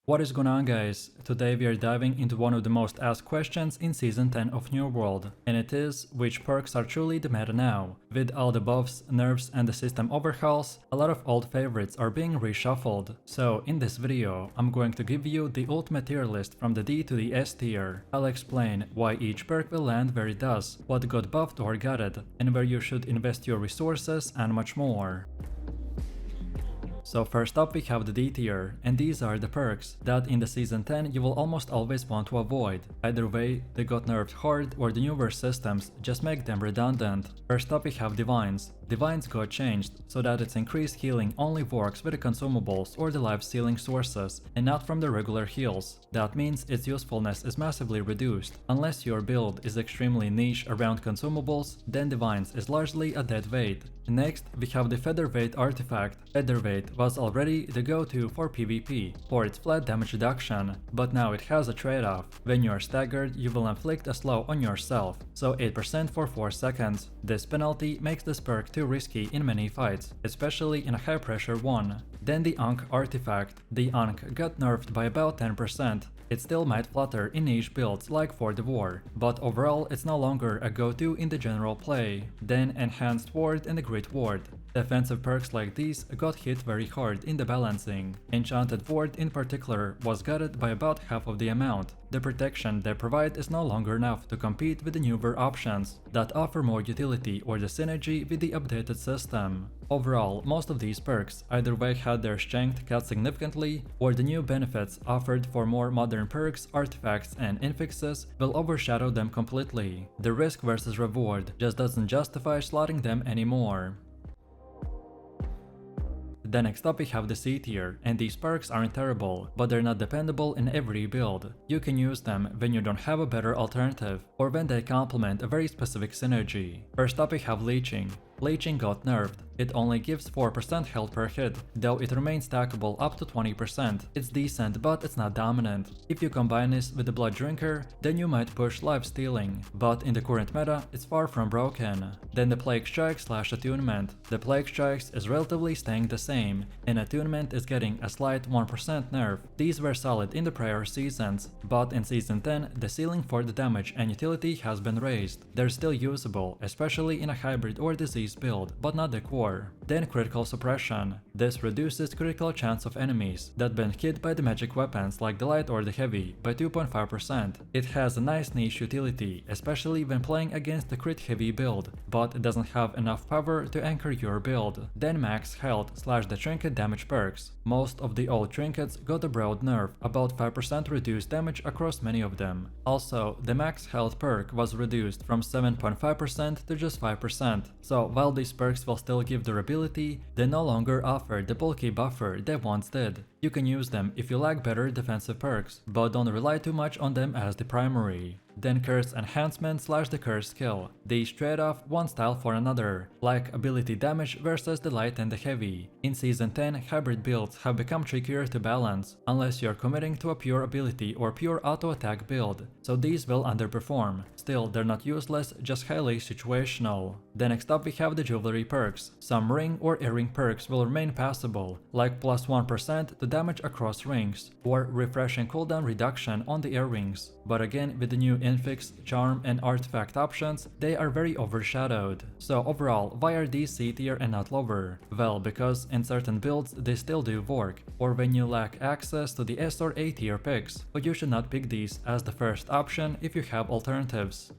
What is going on, guys? Today we are diving into one of the most asked questions in Season 10 of New World, and it is, which perks are truly the meta now? With all the buffs, nerfs and the system overhauls, a lot of old favorites are being reshuffled. So in this video, I'm going to give you the ultimate tier list from the D to the S tier. I'll explain why each perk will land where it does, what got buffed or gutted, and where you should invest your resources and much more. So first up we have the D tier, and these are the perks that in the Season 10 you will almost always want to avoid. Either way, they got nerfed hard or the newer systems just make them redundant. First up we have Divines. Divines got changed so that its increased healing only works with the consumables or the life-stealing sources and not from the regular heals. That means its usefulness is massively reduced. Unless your build is extremely niche around consumables, then Divines is largely a dead weight. Next, we have the Featherweight artifact. Featherweight was already the go-to for PvP for its flat damage reduction, but now it has a trade-off. When you are staggered, you will inflict a slow on yourself, so 8% for 4 seconds. This penalty makes this perk too risky in many fights, especially in a high-pressure one. Then the Ankh artifact. The Ankh got nerfed by about 10%. It still might flutter in niche builds like for the war, but overall it's no longer a go-to in the general play. Then Enhanced Ward and the Grit Ward. Defensive perks like these got hit very hard in the balancing. Enchanted Ward in particular was gutted by about half of the amount. The protection they provide is no longer enough to compete with the newer options that offer more utility or the synergy with the updated system. Overall, most of these perks either way had their strength cut significantly, or the new benefits offered for more modern perks, artifacts and infixes will overshadow them completely. The risk versus reward just doesn't justify slotting them anymore. Then next up we have the C tier, and these perks aren't terrible, but they're not dependable in every build. You can use them when you don't have a better alternative, or when they complement a very specific synergy. First up we have Leeching. Leeching got nerfed. It only gives 4% health per hit, though it remains stackable up to 20%. It's decent, but it's not dominant. If you combine this with the Blood Drinker, then you might push life stealing, but in the current meta, it's far from broken. Then the Plague Strike / Attunement. The Plague Strikes is relatively staying the same, and Attunement is getting a slight 1% nerf. These were solid in the prior seasons, but in Season 10, the ceiling for the damage and utility has been raised. They're still usable, especially in a hybrid or disease build, but not the core. Then Critical Suppression. This reduces critical chance of enemies that been hit by the magic weapons like the light or the heavy by 2.5%. It has a nice niche utility, especially when playing against the crit heavy build, but it doesn't have enough power to anchor your build. Then Max Health / the Trinket damage perks. Most of the old trinkets got a broad nerf, about 5% reduced damage across many of them. Also, the Max Health perk was reduced from 7.5% to just 5%, so while these perks will still give durability, they no longer offer the bulky buffer they once did. You can use them if you lack better defensive perks, but don't rely too much on them as the primary. Then Curse Enhancement / the Curse skill. These trade off one style for another, like ability damage versus the light and the heavy. In Season 10, hybrid builds have become trickier to balance, unless you're committing to a pure ability or pure auto attack build, so these will underperform. Still, they're not useless, just highly situational. Then next up we have the Jewelry perks. Some ring or earring perks will remain passable, like plus 1% to damage across rings, or refreshing cooldown reduction on the earrings. But again, with the new infix, charm and artifact options, they are very overshadowed. So overall, why are these C tier and not lower? Well, because in certain builds they still do work, or when you lack access to the S or A tier picks, but you should not pick these as the first option if you have alternatives.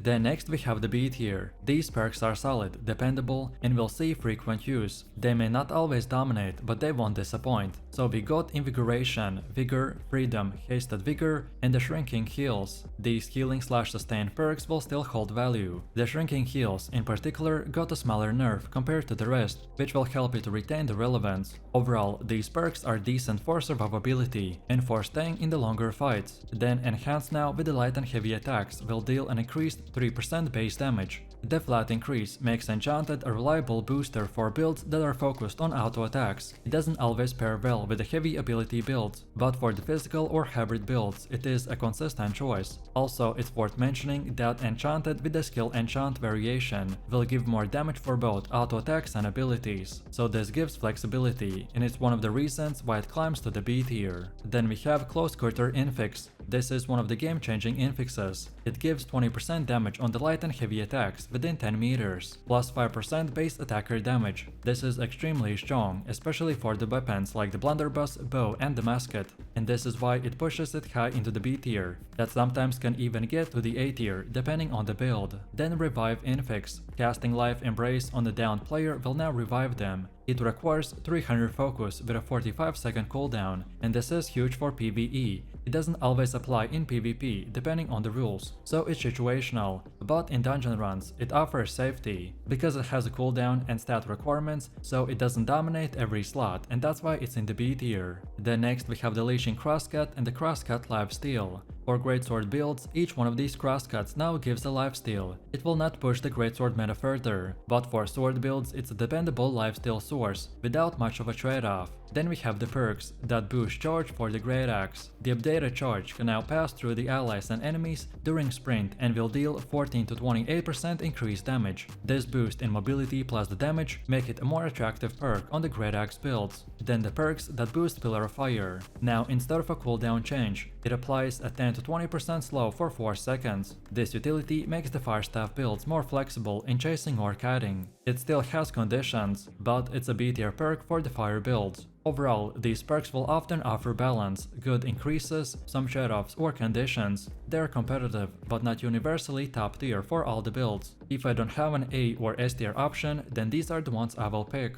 Then next we have the B tier. These perks are solid, dependable, and will see frequent use. They may not always dominate, but they won't disappoint. So we got Invigoration, Vigor, Freedom, Hasted Vigor, and the Shrinking Heals. These healing / sustain perks will still hold value. The Shrinking Heals in particular got a smaller nerf compared to the rest, which will help you to retain the relevance. Overall, these perks are decent for survivability and for staying in the longer fights. Then Enhanced now with the light and heavy attacks will deal an increased 3% base damage. The flat increase makes Enchanted a reliable booster for builds that are focused on auto attacks. It doesn't always pair well with the heavy ability builds, but for the physical or hybrid builds, it is a consistent choice. Also, it's worth mentioning that Enchanted with the skill Enchant variation will give more damage for both auto attacks and abilities, so this gives flexibility, and it's one of the reasons why it climbs to the B tier. Then we have Close Quarter Infix. This is one of the game-changing infixes. It gives 20% damage on the light and heavy attacks within 10 meters, plus 5% base attacker damage. This is extremely strong, especially for the weapons like the blunderbuss, bow, and the musket, and this is why it pushes it high into the B tier, that sometimes can even get to the A tier depending on the build. Then Revive Infix. Casting Life Embrace on the downed player will now revive them. It requires 300 focus with a 45-second cooldown, and this is huge for PvE. It doesn't always apply in PvP depending on the rules, so it's situational, but in dungeon runs it offers safety, because it has a cooldown and stat requirements, so it doesn't dominate every slot, and that's why it's in the B tier. Then next we have the Leashing Crosscut and the Crosscut Lifesteal. For Greatsword builds, each one of these crosscuts now gives a lifesteal. It will not push the Greatsword meta further, but for sword builds it's a dependable lifesteal source, without much of a trade-off. Then we have the perks that boost charge for the Great Axe. The updated charge can now pass through the allies and enemies during sprint and will deal 14 to 28% increased damage. This boost in mobility plus the damage make it a more attractive perk on the Great Axe builds. Then the perks that boost Pillar of Fire. Now instead of a cooldown change, it applies a 10 to 20% slow for 4 seconds. This utility makes the Fire Staff builds more flexible in chasing or kiting. It still has conditions, but it's a B tier perk for the fire builds. Overall, these perks will often offer balance, good increases, some trade-offs or conditions. They're competitive, but not universally top tier for all the builds. If I don't have an A or S tier option, then these are the ones I will pick.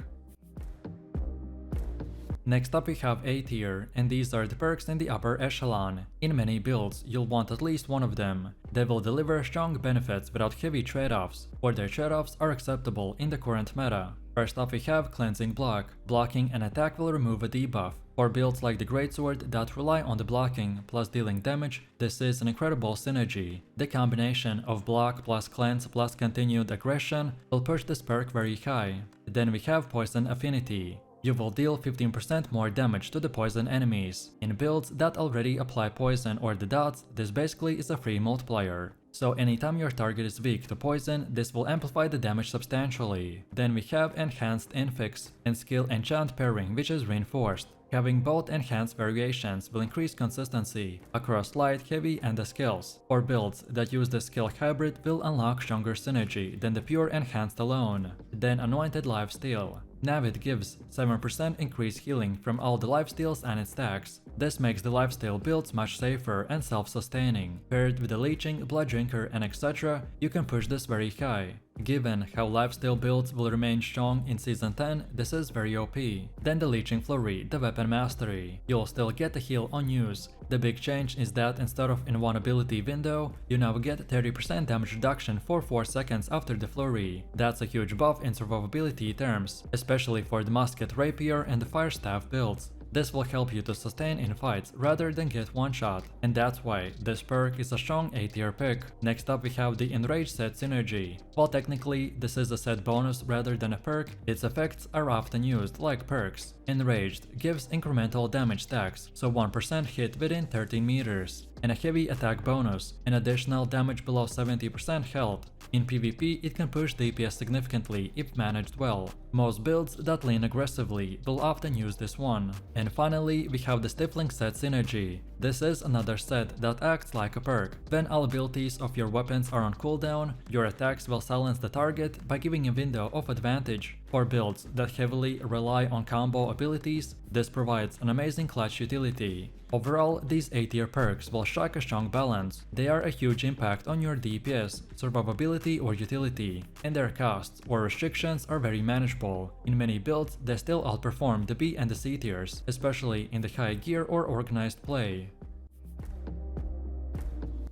Next up we have A tier, and these are the perks in the upper echelon. In many builds, you'll want at least one of them. They will deliver strong benefits without heavy trade-offs, or their trade-offs are acceptable in the current meta. First up we have Cleansing Block. Blocking an attack will remove a debuff. For builds like the Greatsword that rely on the blocking plus dealing damage, this is an incredible synergy. The combination of block plus cleanse plus continued aggression will push this perk very high. Then we have Poison Affinity. You will deal 15% more damage to the poison enemies. In builds that already apply poison or the dots, this basically is a free multiplier. So anytime your target is weak to poison, this will amplify the damage substantially. Then we have Enhanced Infix and Skill Enchant pairing, which is reinforced. Having both enhanced variations will increase consistency across light, heavy, and the skills. For builds that use the skill hybrid will unlock stronger synergy than the pure enhanced alone. Then Anointed Lifesteal. Now it gives 7% increased healing from all the lifesteals and its stacks. This makes the lifesteal builds much safer and self-sustaining. Paired with the Leeching, Blood Drinker, and etc., you can push this very high. Given how lifesteal builds will remain strong in Season 10, this is very OP. Then the Leeching Flurry, the Weapon Mastery. You'll still get the heal on use. The big change is that instead of in one ability window, you now get 30% damage reduction for 4 seconds after the Flurry. That's a huge buff in survivability terms, especially for the Musket Rapier and the Fire Staff builds. This will help you to sustain in fights rather than get one shot, and that's why this perk is a strong A tier pick. Next up we have the Enraged set synergy. While technically this is a set bonus rather than a perk, its effects are often used like perks. Enraged gives incremental damage stacks, so 1% hit within 13 meters, and a heavy attack bonus, an additional damage below 70% health. In PvP, it can push DPS significantly if managed well. Most builds that lean aggressively will often use this one. And finally, we have the Stifling set synergy. This is another set that acts like a perk. When all abilities of your weapons are on cooldown, your attacks will silence the target by giving a window of advantage. For builds that heavily rely on combo abilities, this provides an amazing clutch utility. Overall, these A tier perks will strike a strong balance. They are a huge impact on your DPS, survivability or utility, and their costs or restrictions are very manageable. In many builds, they still outperform the B and the C tiers, especially in the high gear or organized play.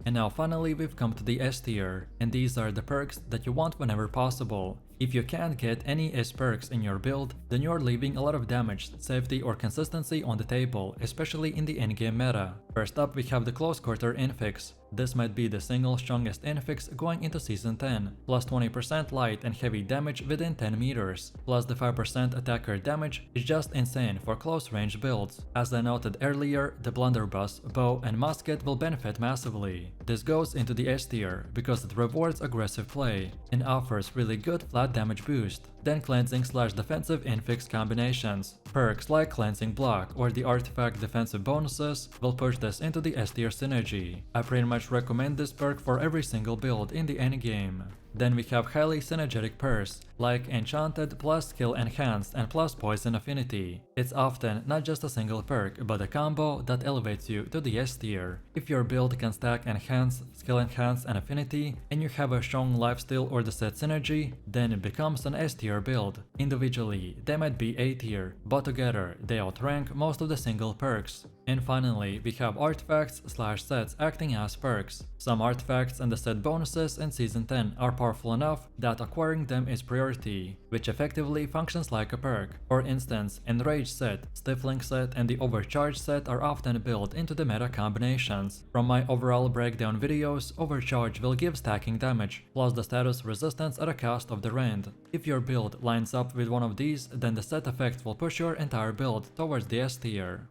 And now finally we've come to the S tier, and these are the perks that you want whenever possible. If you can't get any S perks in your build, then you're leaving a lot of damage, safety or consistency on the table, especially in the endgame meta. First up we have the Close Quarter Infix. This might be the single strongest infix going into Season 10, plus 20% light and heavy damage within 10 meters, plus the 5% attacker damage is just insane for close range builds. As I noted earlier, the blunderbuss, bow and musket will benefit massively. This goes into the S tier because it rewards aggressive play and offers really good flat damage boost. Then cleansing/defensive infix combinations. Perks like Cleansing Block or the artifact defensive bonuses will push this into the S tier synergy. I pretty much recommend this perk for every single build in the endgame. Then we have highly synergetic perks like Enchanted plus Skill Enhanced and plus Poison Affinity. It's often not just a single perk but a combo that elevates you to the S tier. If your build can stack Enhance, Skill Enhance and Affinity and you have a strong lifesteal or the set synergy, then it becomes an S tier build. Individually, they might be A tier, but together they outrank most of the single perks. And finally, we have artifacts/sets acting as perks. Some artifacts and the set bonuses in Season 10 are powerful enough that acquiring them is priority, which effectively functions like a perk. For instance, Enrage set, Stifling set and the Overcharge set are often built into the meta combinations. From my overall breakdown videos, Overcharge will give stacking damage, plus the status resistance at a cost of the rend. If your build lines up with one of these, then the set effects will push your entire build towards the S tier.